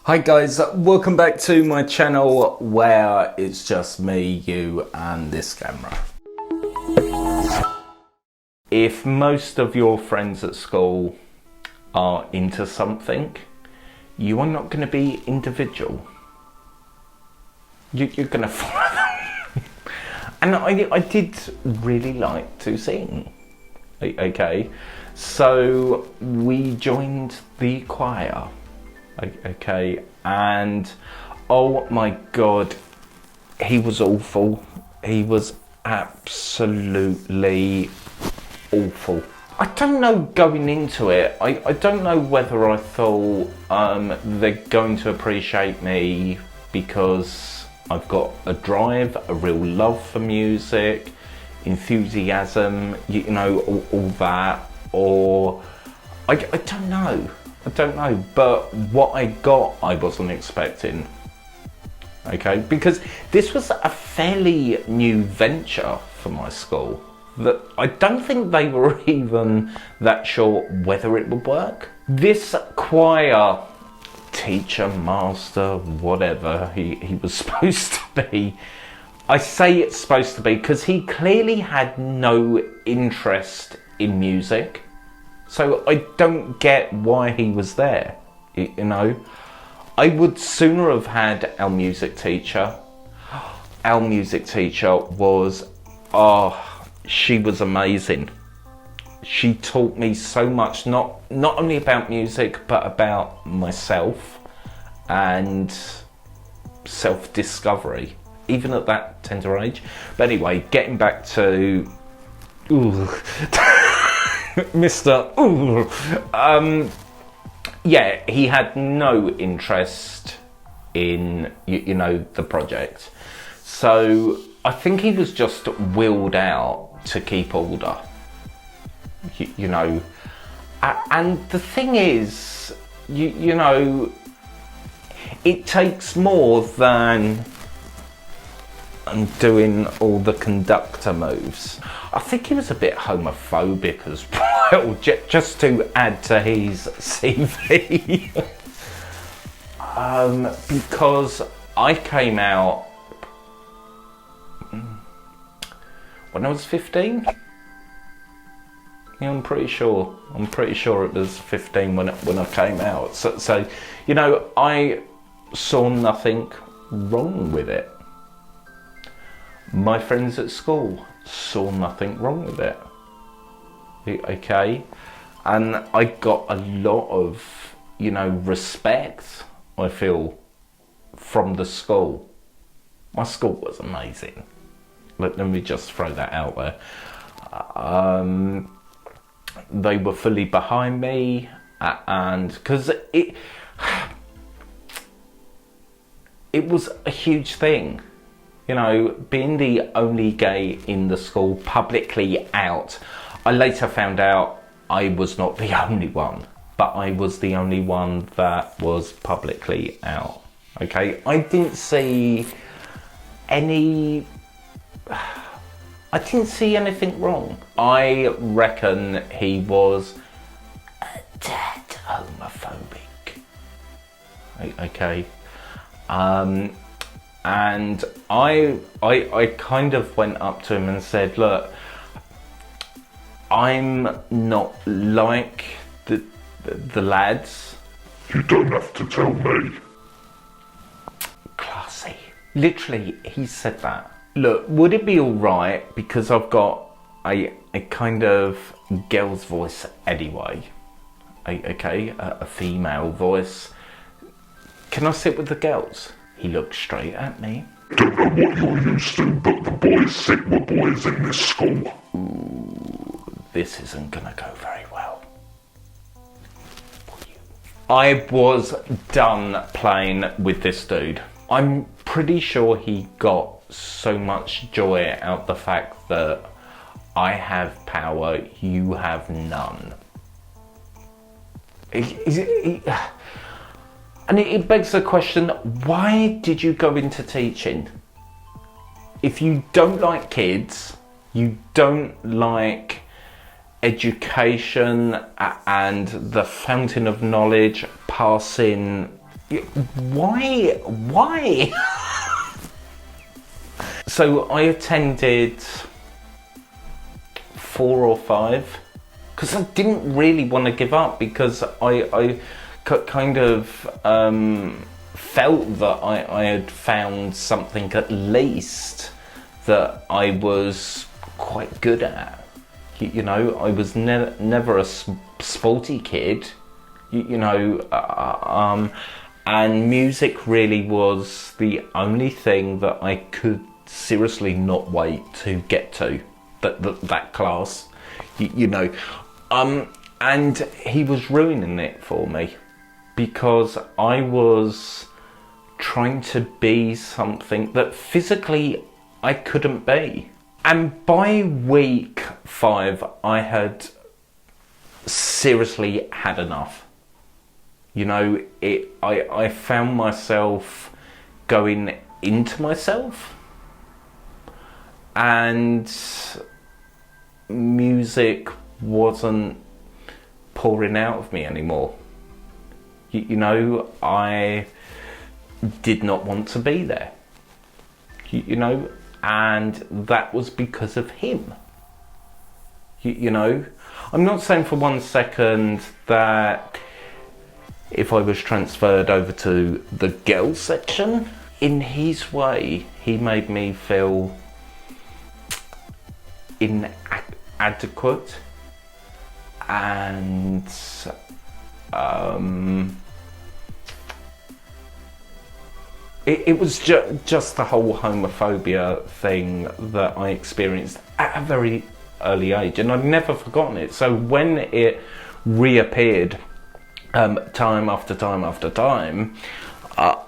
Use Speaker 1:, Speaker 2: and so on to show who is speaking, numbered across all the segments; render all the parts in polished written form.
Speaker 1: Hi guys, welcome back to my channel where it's just me, you and this camera. If most of your friends at school are into something, you are not going to be individual. You're going to follow them. And I did really like to sing. Okay, so we joined the choir. Okay, and oh my god, he was awful. He was absolutely awful. I don't know, going into it, I don't know whether I thought they're going to appreciate me because I've got a drive, a real love for music, enthusiasm, you know, all that, or I don't know. I don't know, but what I got, I wasn't expecting. Okay, because this was a fairly new venture for my school that I don't think they were even that sure whether it would work. This choir teacher, master, whatever he was supposed to be, I say it's supposed to be because he clearly had no interest in music. So I don't get why he was there, you know. I would sooner have had our music teacher. Our music teacher was, she was amazing. She taught me so much, not only about music, but about myself and self-discovery, even at that tender age. But anyway, getting back to... Mr. Yeah, he had no interest in, you know, the project. So I think he was just willed out to keep order, you know. And the thing is, you know, it takes more than doing all the conductor moves. I think he was a bit homophobic as well, just to add to his CV. Because I came out when I was 15. Yeah, I'm pretty sure it was 15 when I came out. So you know, I saw nothing wrong with it. My friends at school saw nothing wrong with it. Okay, and I got a lot of, you know, respect, I feel, from the school. My school was amazing. Let me just throw that out there. They were fully behind me, and because it was a huge thing. You know, being the only gay in the school, publicly out. I later found out I was not the only one, but I was the only one that was publicly out. Okay, I didn't see anything wrong. I reckon he was a tad homophobic. Okay. And I kind of went up to him and said, look, I'm not like the lads.
Speaker 2: You don't have to tell me.
Speaker 1: Classy. Literally, he said that. Look, would it be all right, because I've got a kind of girl's voice anyway, okay, a female voice. Can I sit with the girls? He looked straight at me.
Speaker 2: Don't know what you're used to, but the boys sit with boys in this school.
Speaker 1: Ooh, this isn't gonna go very well. I was done playing with this dude. I'm pretty sure he got so much joy out of the fact that I have power, you have none. And it begs the question, why did you go into teaching? If you don't like kids, you don't like education and the fountain of knowledge, passing Why? So I attended 4 or 5 because I didn't really want to give up, because I kind of felt that I had found something at least that I was quite good at. You know, I was never a sporty kid, and music really was the only thing that I could seriously not wait to get to, that class, and he was ruining it for me, because I was trying to be something that physically I couldn't be. And by week 5, I had seriously had enough. I found myself going into myself, and music wasn't pouring out of me anymore. I did not want to be there, and that was because of him. I'm not saying for one second that if I was transferred over to the girls section, in his way, he made me feel inadequate, and it was just the whole homophobia thing that I experienced at a very early age, and I've never forgotten it. So when it reappeared time after time after time, I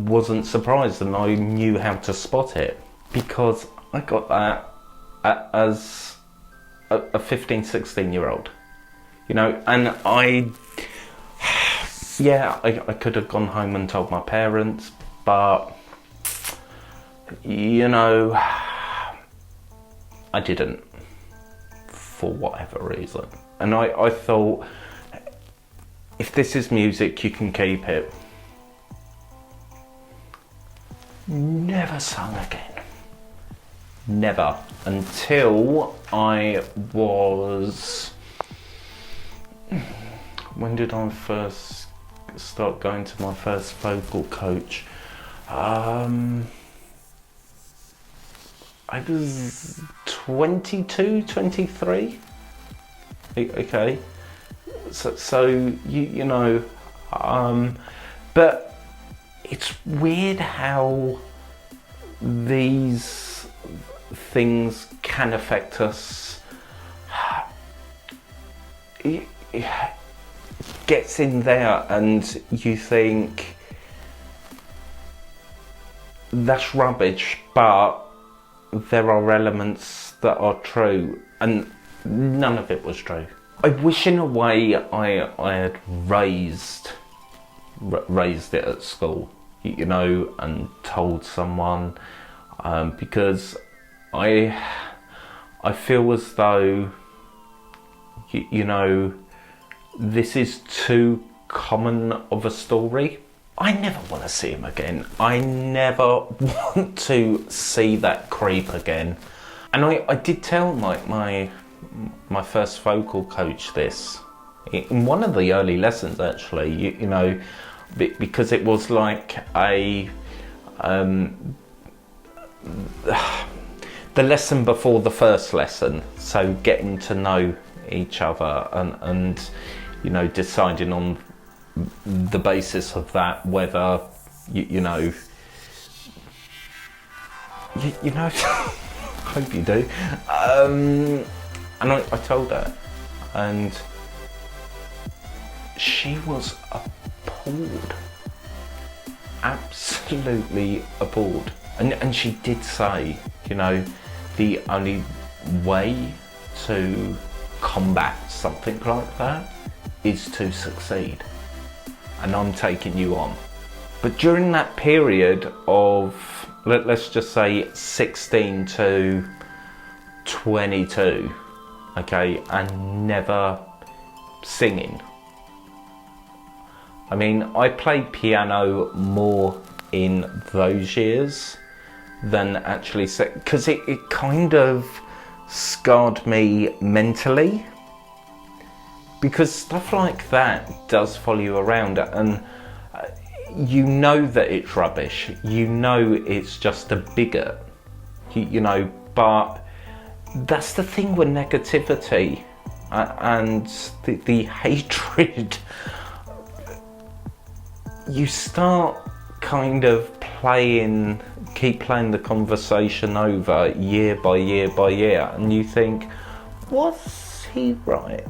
Speaker 1: wasn't surprised, and I knew how to spot it, because I got that as a 15, 16-year-old, and I could have gone home and told my parents, but I didn't, for whatever reason. And I thought, if this is music, you can keep it. Never sung again. Never. Until I was... When did I first start going to my first vocal coach? I was 22, 23. Okay. So but it's weird how these things can affect us. It gets in there and you think, that's rubbish, but there are elements that are true, and none of it was true. I wish in a way I had raised it at school, and told someone, because I feel as though, this is too common of a story. I never want to see him again. I never want to see that creep again. And I did tell my first vocal coach this in one of the early lessons, actually, because it was like the lesson before the first lesson, so getting to know each other and deciding on the basis of that whether I hope you do, and I told her, and she was appalled, absolutely appalled, and she did say, the only way to combat something like that is to succeed, and I'm taking you on. But during that period of, let's just say 16 to 22, okay, and never singing, I mean, I played piano more in those years than actually, because it kind of scarred me mentally, because stuff like that does follow you around, and you know that it's rubbish, you know it's just a bigot, you know, but that's the thing with negativity and the hatred. You start kind of keep playing the conversation over year by year by year, and you think, was he right?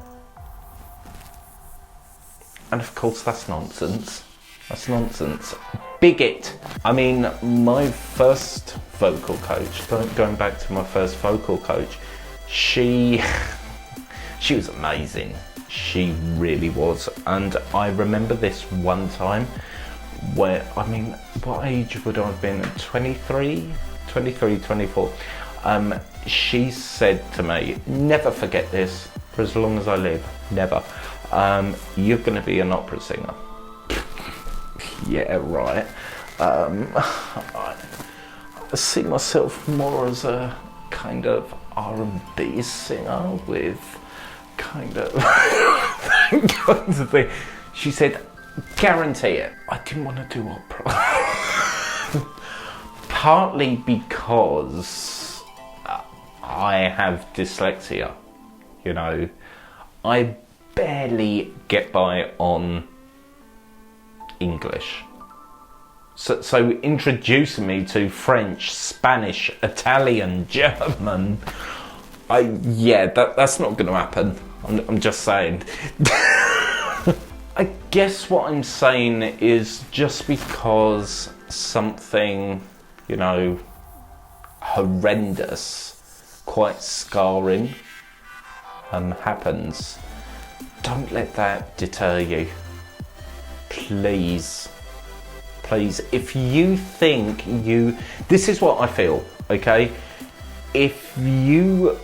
Speaker 1: And of course that's nonsense. That's nonsense. Bigot. I mean, my first vocal coach, going back to my first vocal coach, she was amazing. She really was. And I remember this one time where, I mean, what age would I have been? 23, 24. She said to me, never forget this for as long as I live, never. You're going to be an opera singer. Yeah, right. I see myself more as a kind of R&B singer with kind of that kind of thing. She said, guarantee it. I didn't want to do opera. Partly because I have dyslexia, you know. I barely get by on English. So introducing me to French, Spanish, Italian, German, that's not going to happen. I'm just saying. I guess what I'm saying is, just because something, you know, horrendous, quite scarring, happens, don't let that deter you. Please, if you think this is what I feel, okay? If you,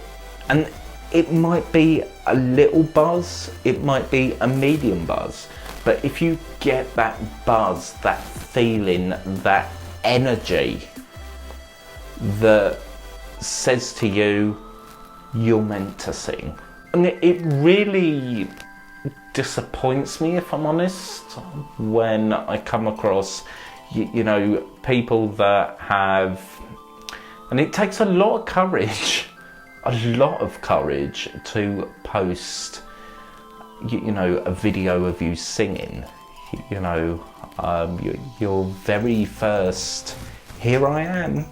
Speaker 1: and it might be a little buzz, it might be a medium buzz, but if you get that buzz, that feeling, that energy that says to you, you're meant to sing. And it really disappoints me, if I'm honest, when I come across, you know, people that have, and it takes a lot of courage to post, you know, a video of you singing, you know, your very first, here I am,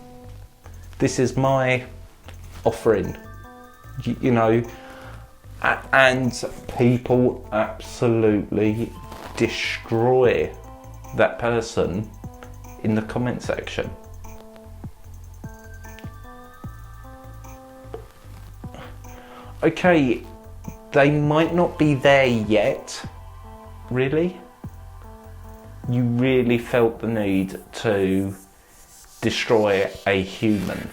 Speaker 1: this is my offering, you know. And people absolutely destroy that person in the comment section. Okay, they might not be there yet, really. You really felt the need to destroy a human,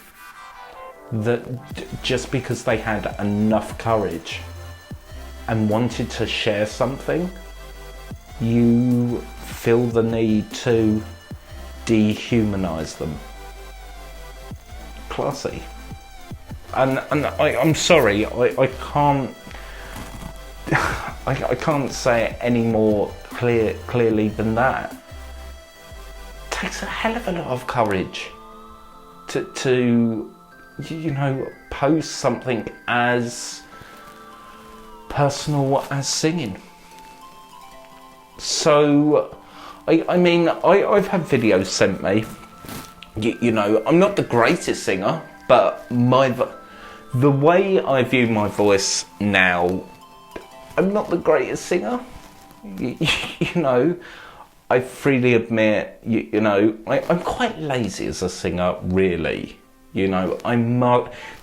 Speaker 1: that just because they had enough courage and wanted to share something, you feel the need to dehumanize them. Classy. And I'm sorry, I can't I can't say it any more clearly than that. It takes a hell of a lot of courage to you know, post something as personal as singing. So I mean, I've had videos sent me, you know, I'm not the greatest singer, but the way I view my voice now, I'm not the greatest singer. You know, I freely admit, you know, I'm quite lazy as a singer, really. You know,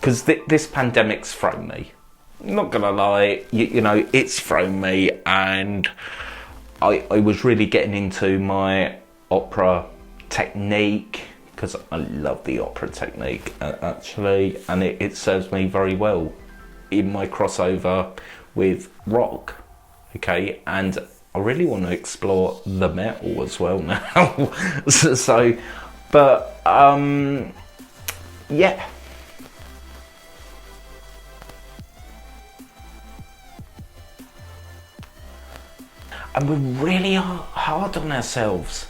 Speaker 1: because this pandemic's thrown me. I'm not gonna lie, you know, it's thrown me, and I was really getting into my opera technique, because I love the opera technique, actually, and it serves me very well in my crossover with rock, okay? And I really want to explore the metal as well now. So, but yeah. And we're really hard on ourselves,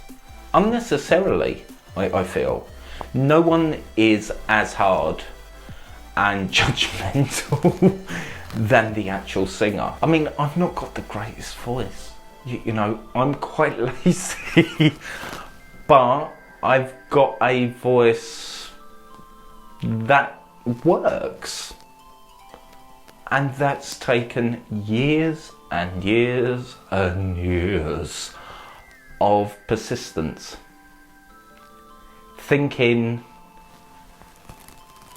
Speaker 1: unnecessarily, I feel. No one is as hard and judgmental than the actual singer. I mean, I've not got the greatest voice. You know, I'm quite lazy, but I've got a voice that works. And that's taken years and years and years of persistence. Thinking,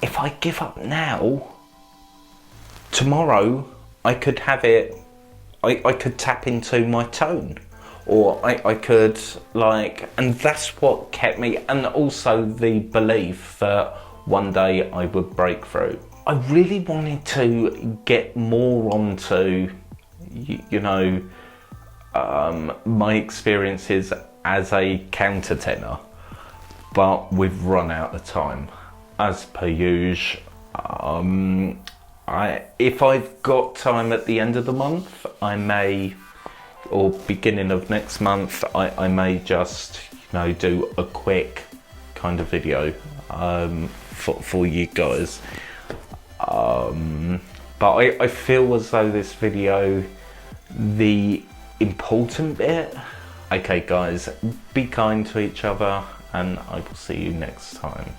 Speaker 1: if I give up now, tomorrow I could have it, I could tap into my tone. Or I could and that's what kept me, and also the belief that one day I would break through. I really wanted to get more onto, my experiences as a countertenor, but we've run out of time, as per usual. If I've got time at the end of the month, I may, or beginning of next month, I may just, do a quick kind of video for you guys. But I feel as though this video, the important bit. Okay guys, be kind to each other, and I will see you next time.